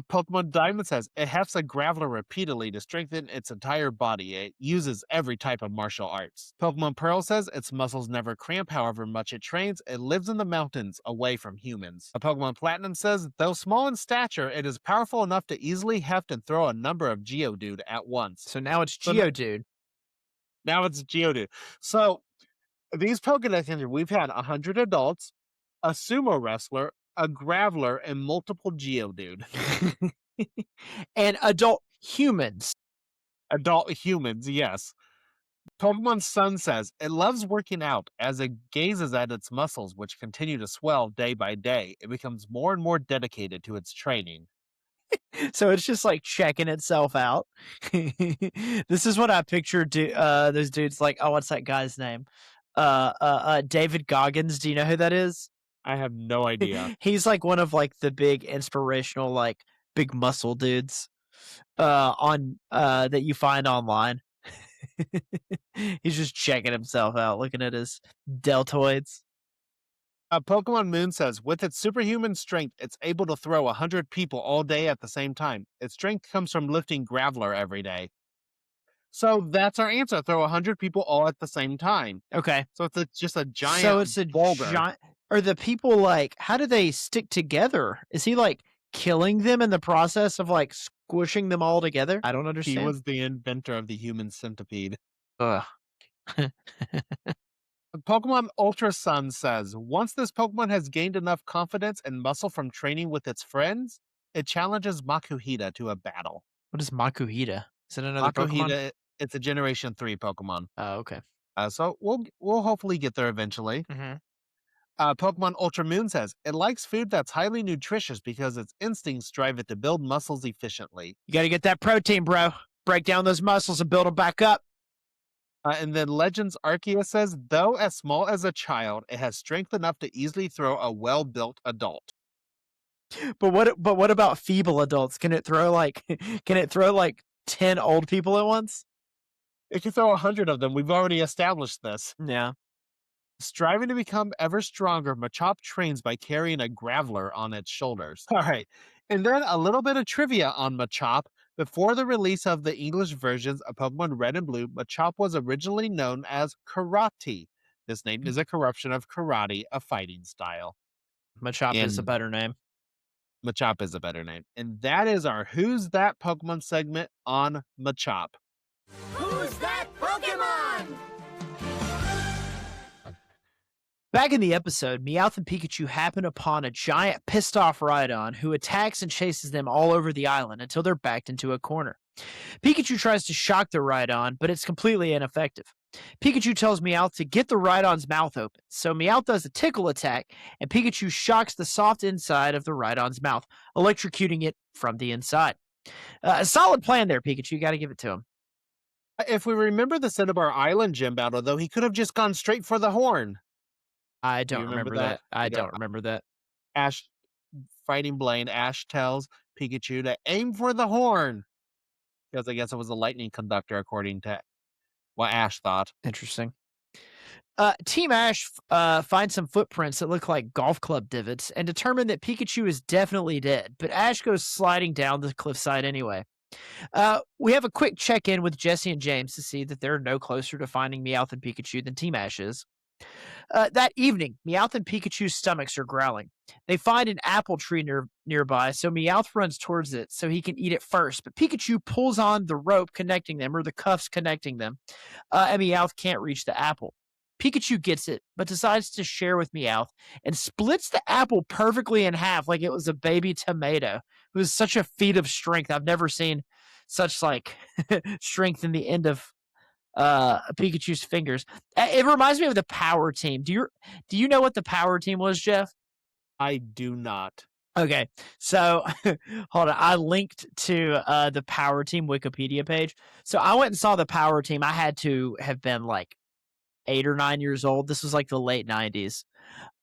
Pokemon Diamond says it hefts a Graveler repeatedly to strengthen its entire body. It uses every type of martial arts. Pokemon Pearl says its muscles never cramp however much it trains. It lives in the mountains away from humans. Pokemon Platinum says though small in stature, it is powerful enough to easily heft and throw a number of Geodude at once. So now it's Geodude. Now it's Geodude. So these Pokedex entries, we've had 100 adults, a sumo wrestler, a Graveler, and multiple Geodude. And adult humans. Adult humans, yes. Pokemon Sun says it loves working out. As it gazes at its muscles, which continue to swell day by day, it becomes more and more dedicated to its training. So it's just like checking itself out. This is what I picture those dudes like, oh, what's that guy's name? David Goggins. Do you know who that is? I have no idea. He's like one of like the big inspirational, like big muscle dudes on that you find online. He's just checking himself out, looking at his deltoids. Pokemon Moon says, with its superhuman strength, it's able to throw 100 people all day at the same time. Its strength comes from lifting Graveler every day. So that's our answer. Throw 100 people all at the same time. Okay. So it's just a giant So it's a boulder. giant. Are the people like, how do they stick together? Is he like killing them in the process of like squishing them all together? I don't understand. He was the inventor of the human centipede. Ugh. Pokemon Ultra Sun says, once this Pokemon has gained enough confidence and muscle from training with its friends, it challenges Makuhita to a battle. What is Makuhita? Is it another Pokemon? Makuhita, it's a Generation 3 Pokemon. Oh, okay. So we'll hopefully get there eventually. Mm-hmm. Pokemon Ultra Moon says, it likes food that's highly nutritious because its instincts drive it to build muscles efficiently. You got to get that protein, bro. Break down those muscles and build them back up. And then Legends Arceus says, though as small as a child, it has strength enough to easily throw a well-built adult. But what about feeble adults? Can it throw like 10 old people at once? It can throw 100 of them. We've already established this. Yeah. Striving to become ever stronger, Machop trains by carrying a Graveler on its shoulders. All right. And then a little bit of trivia on Machop. Before the release of the English versions of Pokemon Red and Blue, Machop was originally known as Karate. This name is a corruption of karate, a fighting style. Machop is a better name. Machop is a better name. And that is our Who's That Pokemon segment on Machop. Who's that Pokemon? Back in the episode, Meowth and Pikachu happen upon a giant pissed off Rhydon who attacks and chases them all over the island until they're backed into a corner. Pikachu tries to shock the Rhydon, but it's completely ineffective. Pikachu tells Meowth to get the Rhydon's mouth open, so Meowth does a tickle attack, and Pikachu shocks the soft inside of the Rhydon's mouth, electrocuting it from the inside. A solid plan there, Pikachu. You got to give it to him. If we remember the Cinnabar Island gym battle, though, he could have just gone straight for the horn. I don't remember that. I don't remember that. Ash, fighting Blaine, Ash tells Pikachu to aim for the horn. Because I guess it was a lightning conductor, according to what Ash thought. Interesting. Team Ash finds some footprints that look like golf club divots and determine that Pikachu is definitely dead, but Ash goes sliding down the cliffside anyway. We have a quick check-in with Jesse and James to see that they're no closer to finding Meowth and Pikachu than Team Ash is. That evening, Meowth and Pikachu's stomachs are growling. They find an apple tree nearby, so Meowth runs towards it so he can eat it first, but Pikachu pulls on the rope connecting them, or the cuffs connecting them, and Meowth can't reach the apple. Pikachu gets it, but decides to share with Meowth and splits the apple perfectly in half like it was a baby tomato. It was such a feat of strength. I've never seen such like strength in the end of Pikachu's fingers. It reminds me of the Power Team. Do you know what the Power Team was, Jeff? I do not. Okay, so hold on. I linked to the Power Team Wikipedia page. So I went and saw the Power Team. I had to have been like 8 or 9 years old. This was like the late 90s.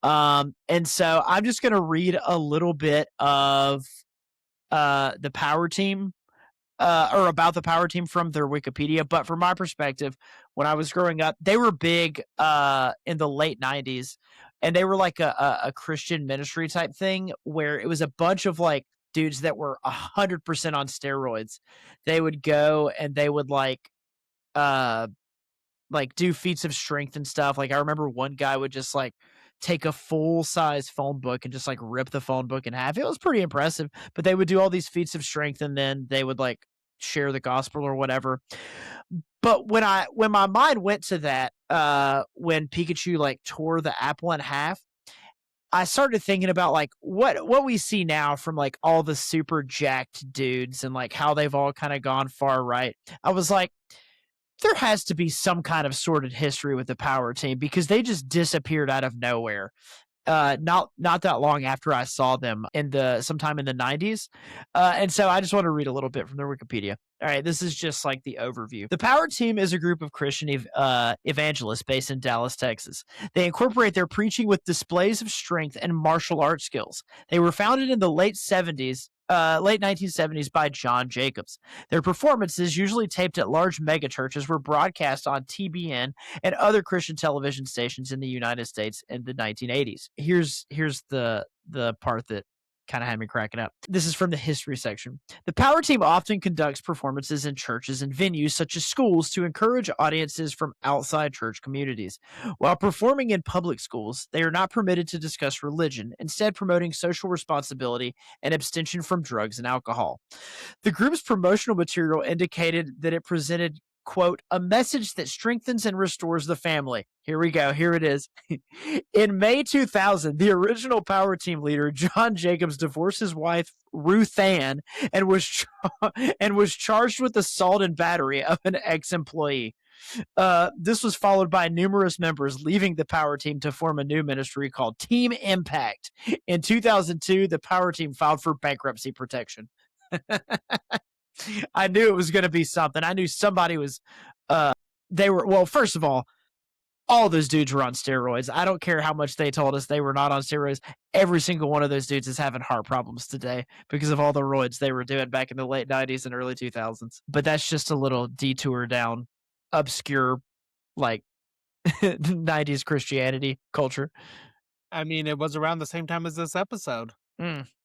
And so I'm just gonna read a little bit of the Power Team. Or about the Power Team from their Wikipedia, but from my perspective, when I was growing up, they were big in the late 90s, and they were like a Christian ministry type thing where it was a bunch of like dudes that were 100% on steroids. They would go and they would like do feats of strength and stuff. Like I remember one guy would just like take a full size phone book and just like rip the phone book in half. It was pretty impressive, but they would do all these feats of strength and then they would like share the gospel or whatever. But when my mind went to that, when Pikachu like tore the apple in half, I started thinking about like what we see now from like all the super jacked dudes and like how they've all kind of gone far right. I was like, there has to be some kind of sordid history with the Power Team because they just disappeared out of nowhere. Not that long after I saw them sometime in the 90s. And so I just want to read a little bit from their Wikipedia. All right, this is just like the overview. The Power Team is a group of Christian evangelists based in Dallas, Texas. They incorporate their preaching with displays of strength and martial arts skills. They were founded in the late 1970s by John Jacobs. Their performances, usually taped at large megachurches, were broadcast on TBN and other Christian television stations in the United States in the 1980s. Here's the part that kind of had me cracking up. This is from the history section. The Power Team often conducts performances in churches and venues such as schools to encourage audiences from outside church communities. While performing in public schools, they are not permitted to discuss religion, instead promoting social responsibility and abstention from drugs and alcohol. The group's promotional material indicated that it presented, quote, a message that strengthens and restores the family. Here we go. Here it is. In May 2000, the original Power Team leader, John Jacobs, divorced his wife, Ruth Ann, and was charged with assault and battery of an ex-employee. This was followed by numerous members leaving the Power Team to form a new ministry called Team Impact. In 2002, the Power Team filed for bankruptcy protection. I knew it was going to be something. I knew somebody was, first of all those dudes were on steroids. I don't care how much they told us they were not on steroids. Every single one of those dudes is having heart problems today because of all the roids they were doing back in the late 90s and early 2000s. But that's just a little detour down obscure, like, 90s Christianity culture. I mean, it was around the same time as this episode.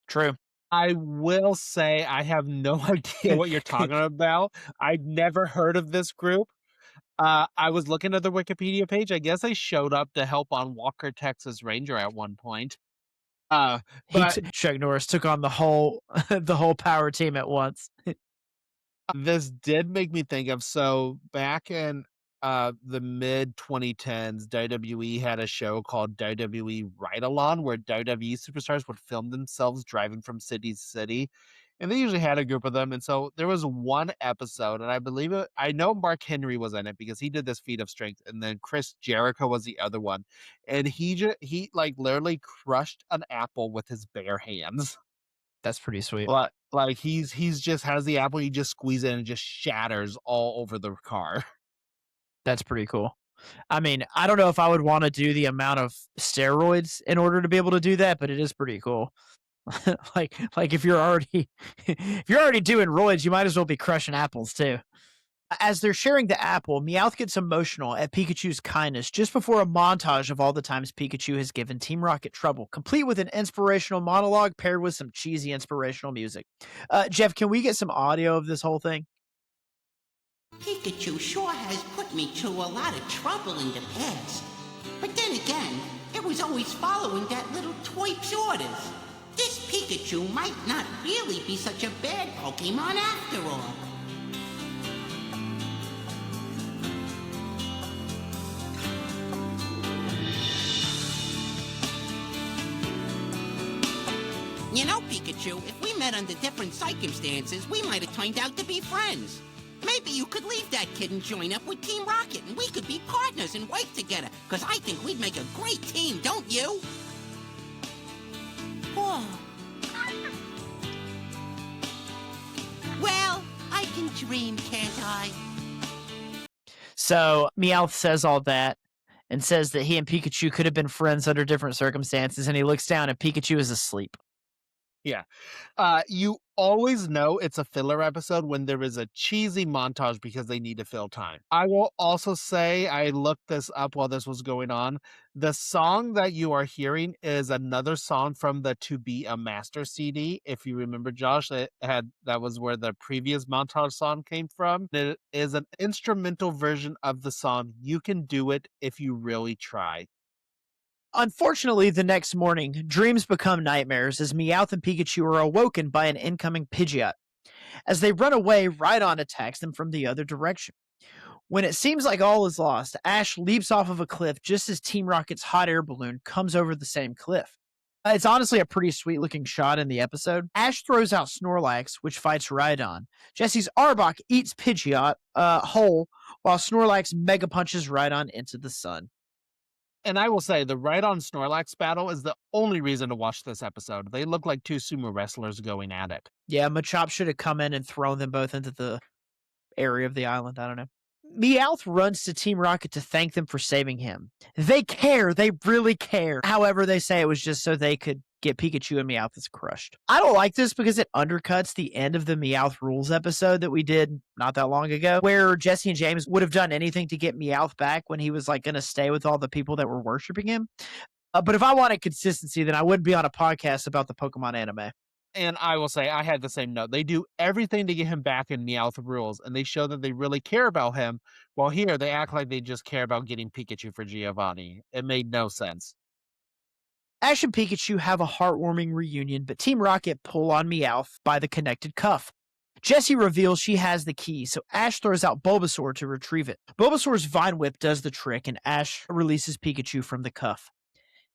True. I will say I have no idea what you're talking about. I've never heard of this group. I was looking at the Wikipedia page. I guess I showed up to help on Walker, Texas Ranger at one point. Chuck Norris took on the whole Power Team at once. This did make me think of, so back in the mid 2010s, WWE had a show called WWE Rhydon, where WWE superstars would film themselves driving from city to city. And they usually had a group of them. And so there was one episode, and I know Mark Henry was in it because he did this feat of strength. And then Chris Jericho was the other one. And he like literally crushed an apple with his bare hands. That's pretty sweet. Like he's just has the apple, he just squeezes it and it just shatters all over the car. That's pretty cool. I mean, I don't know if I would want to do the amount of steroids in order to be able to do that, but it is pretty cool. like if you're already doing roids, you might as well be crushing apples too. As they're sharing the apple, Meowth gets emotional at Pikachu's kindness just before a montage of all the times Pikachu has given Team Rocket trouble, complete with an inspirational monologue paired with some cheesy inspirational music. Jeff, can we get some audio of this whole thing? Pikachu sure has put me through a lot of trouble in the past. But then again, it was always following that little twerp's orders. This Pikachu might not really be such a bad Pokemon after all. You know, Pikachu, if we met under different circumstances, we might have turned out to be friends. Maybe you could leave that kid and join up with Team Rocket, and we could be partners and work together, because I think we'd make a great team, don't you? Oh. Well, I can dream, can't I? So Meowth says all that and says that he and Pikachu could have been friends under different circumstances, and he looks down and Pikachu is asleep. Yeah. You always know it's a filler episode when there is a cheesy montage because they need to fill time. I will also say, I looked this up while this was going on. The song that you are hearing is another song from the To Be a Master CD. If you remember, Josh, that was where the previous montage song came from. It is an instrumental version of the song You Can Do It If You Really Try. Unfortunately, the next morning, dreams become nightmares as Meowth and Pikachu are awoken by an incoming Pidgeot. As they run away, Rhydon attacks them from the other direction. When it seems like all is lost, Ash leaps off of a cliff just as Team Rocket's hot air balloon comes over the same cliff. It's honestly a pretty sweet-looking shot in the episode. Ash throws out Snorlax, which fights Rhydon. Jesse's Arbok eats Pidgeot whole, while Snorlax mega punches Rhydon into the sun. And I will say, the Rhydon Snorlax battle is the only reason to watch this episode. They look like two sumo wrestlers going at it. Yeah, Machop should have come in and thrown them both into the area of the island. I don't know. Meowth runs to Team Rocket to thank them for saving him. They care. They really care. However, they say it was just so they could get Pikachu and Meowth crushed. I don't like this because it undercuts the end of the Meowth Rules episode that we did not that long ago, where Jesse and James would have done anything to get Meowth back when he was like going to stay with all the people that were worshiping him. But if I wanted consistency, then I wouldn't be on a podcast about the Pokemon anime. And I will say, I had the same note. They do everything to get him back in Meowth Rules, and they show that they really care about him. While here, they act like they just care about getting Pikachu for Giovanni. It made no sense. Ash and Pikachu have a heartwarming reunion, but Team Rocket pull on Meowth by the connected cuff. Jessie reveals she has the key, so Ash throws out Bulbasaur to retrieve it. Bulbasaur's Vine Whip does the trick, and Ash releases Pikachu from the cuff.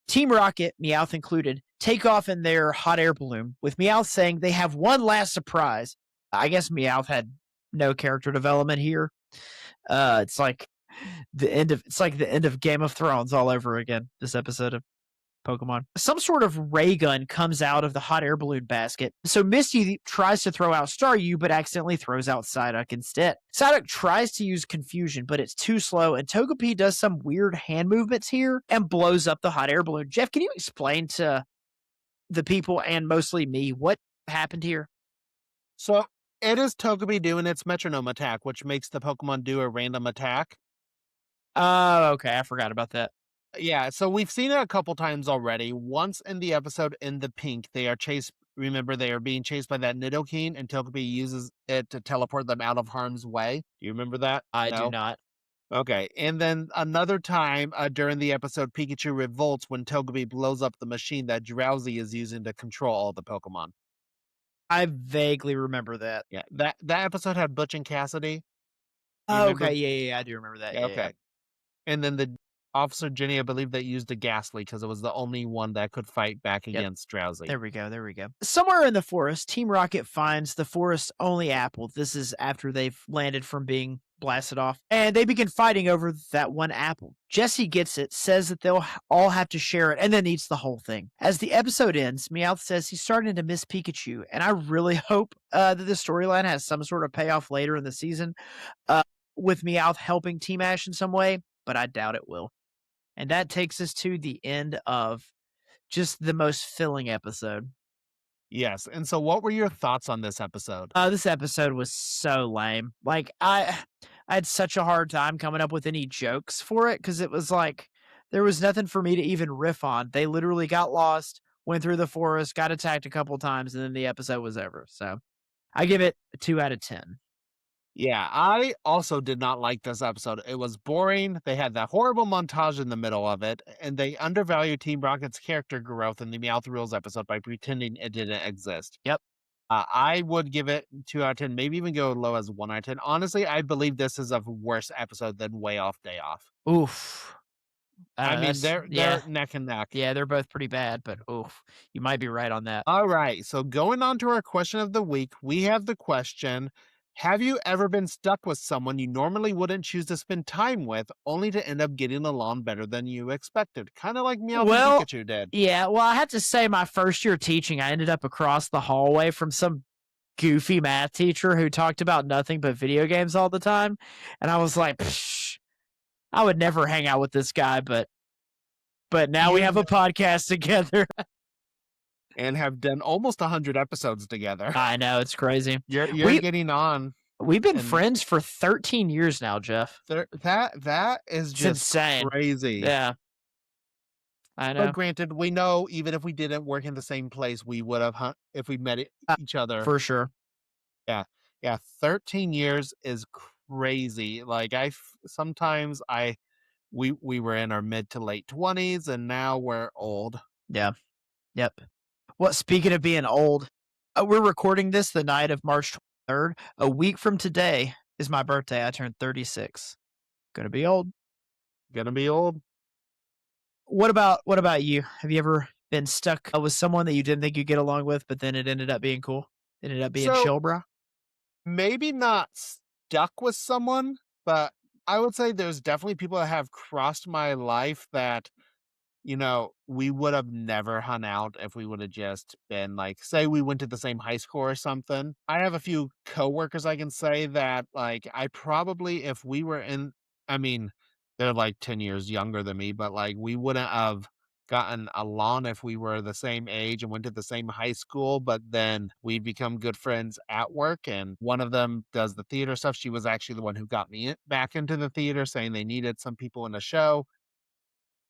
Team Rocket, Meowth included, take off in their hot air balloon, with Meowth saying they have one last surprise. I guess Meowth had no character development here. It's like the end of Game of Thrones all over again, this episode of Pokemon. Some sort of ray gun comes out of the hot air balloon basket, so Misty tries to throw out Staryu, but accidentally throws out Psyduck instead. Psyduck tries to use Confusion, but it's too slow, and Togepi does some weird hand movements here and blows up the hot air balloon. Jeff, can you explain to the people, and mostly me, what happened here? So, it is Togepi doing its metronome attack, which makes the Pokemon do a random attack. Oh, okay, I forgot about that. Yeah, so we've seen it a couple times already. Once in the episode in the pink, they are chased. Remember, they are being chased by that Nidoking, and Togepi uses it to teleport them out of harm's way. Do you remember that? I do not. Okay, and then another time during the episode, Pikachu revolts when Togepi blows up the machine that Drowsy is using to control all the Pokemon. I vaguely remember that. Yeah, that episode had Butch and Cassidy. Oh, okay, yeah, I do remember that. Yeah, okay. Yeah. And then the Officer Jenny, I believe they used a Ghastly because it was the only one that could fight back against Drowsy. There we go. Somewhere in the forest, Team Rocket finds the forest's only apple. This is after they've landed from being blasted off. And they begin fighting over that one apple. Jessie gets it, says that they'll all have to share it, and then eats the whole thing. As the episode ends, Meowth says he's starting to miss Pikachu, and I really hope that the storyline has some sort of payoff later in the season with Meowth helping Team Ash in some way, but I doubt it will. And that takes us to the end of just the most filling episode. Yes. And so what were your thoughts on this episode? This episode was so lame. Like I had such a hard time coming up with any jokes for it because it was like there was nothing for me to even riff on. They literally got lost, went through the forest, got attacked a couple times, and then the episode was over. So I give it a 2 out of 10. Yeah, I also did not like this episode. It was boring. They had that horrible montage in the middle of it, and they undervalued Team Rocket's character growth in the Meowth Rules episode by pretending it didn't exist. Yep. I would give it 2 out of 10, maybe even go as low as 1 out of 10. Honestly, I believe this is a worse episode than Way Off Day Off. Oof. I mean, That's they're yeah. neck and neck. Yeah, they're both pretty bad, but oof. You might be right on that. All right, so going on to our question of the week, we have the question, have you ever been stuck with someone you normally wouldn't choose to spend time with, only to end up getting along better than you expected? Kind of like Meowth Well, and Pikachu did. Yeah, well, I have to say my first year teaching, I ended up across the hallway from some goofy math teacher who talked about nothing but video games all the time. And I was like, Psh, I would never hang out with this guy, but now we have a podcast together. And have done almost 100 episodes together. I know, it's crazy. You're We- getting on. We've been And- friends for 13 years now, Jeff. That is It's just insane. crazy. Yeah. I know. But granted, we know even if we didn't work in the same place, we would have if we met each other. For sure. Yeah. 13 years is crazy. Like sometimes we were in our mid to late 20s and now we're old. Yeah. Yep. Well, speaking of being old, we're recording this the night of March 23rd. A week from today is my birthday. I turned 36. Gonna be old. Gonna be old. What about you? Have you ever been stuck with someone that you didn't think you'd get along with, but then it ended up being cool? It ended up being So- chill, bro? Maybe not stuck with someone, but I would say there's definitely people that have crossed my life that, we would have never hung out if we would have just been like, say we went to the same high school or something. I have a few coworkers I can say that like I probably if we were they're like 10 years younger than me, but like we wouldn't have gotten along if we were the same age and went to the same high school, but then we become good friends at work. And one of them does the theater stuff. She was actually the one who got me back into the theater, saying they needed some people in the show.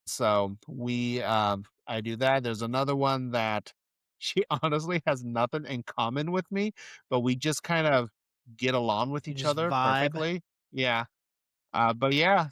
So I do that. There's another one that she honestly has nothing in common with me, but we just kind of get along with You each just other vibe. perfectly. Yeah. But yeah,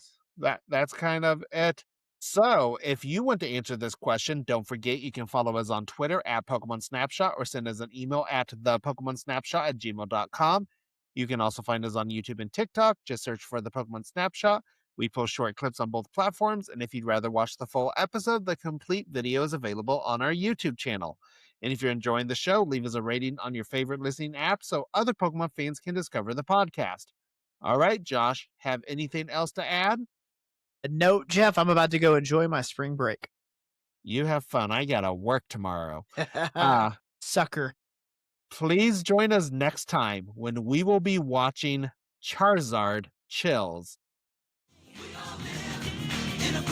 that's kind of it. So if you want to answer this question, don't forget you can follow us on Twitter at Pokemon Snapshot or send us an email at thepokemonsnapshot@gmail.com. You can also find us on YouTube and TikTok. Just search for the Pokemon Snapshot. We post short clips on both platforms, and if you'd rather watch the full episode, the complete video is available on our YouTube channel. And if you're enjoying the show, leave us a rating on your favorite listening app so other Pokemon fans can discover the podcast. All right, Josh, have anything else to add? No, Jeff, I'm about to go enjoy my spring break. You have fun. I gotta work tomorrow. Sucker. Please join us next time when we will be watching Charizard Chills. In a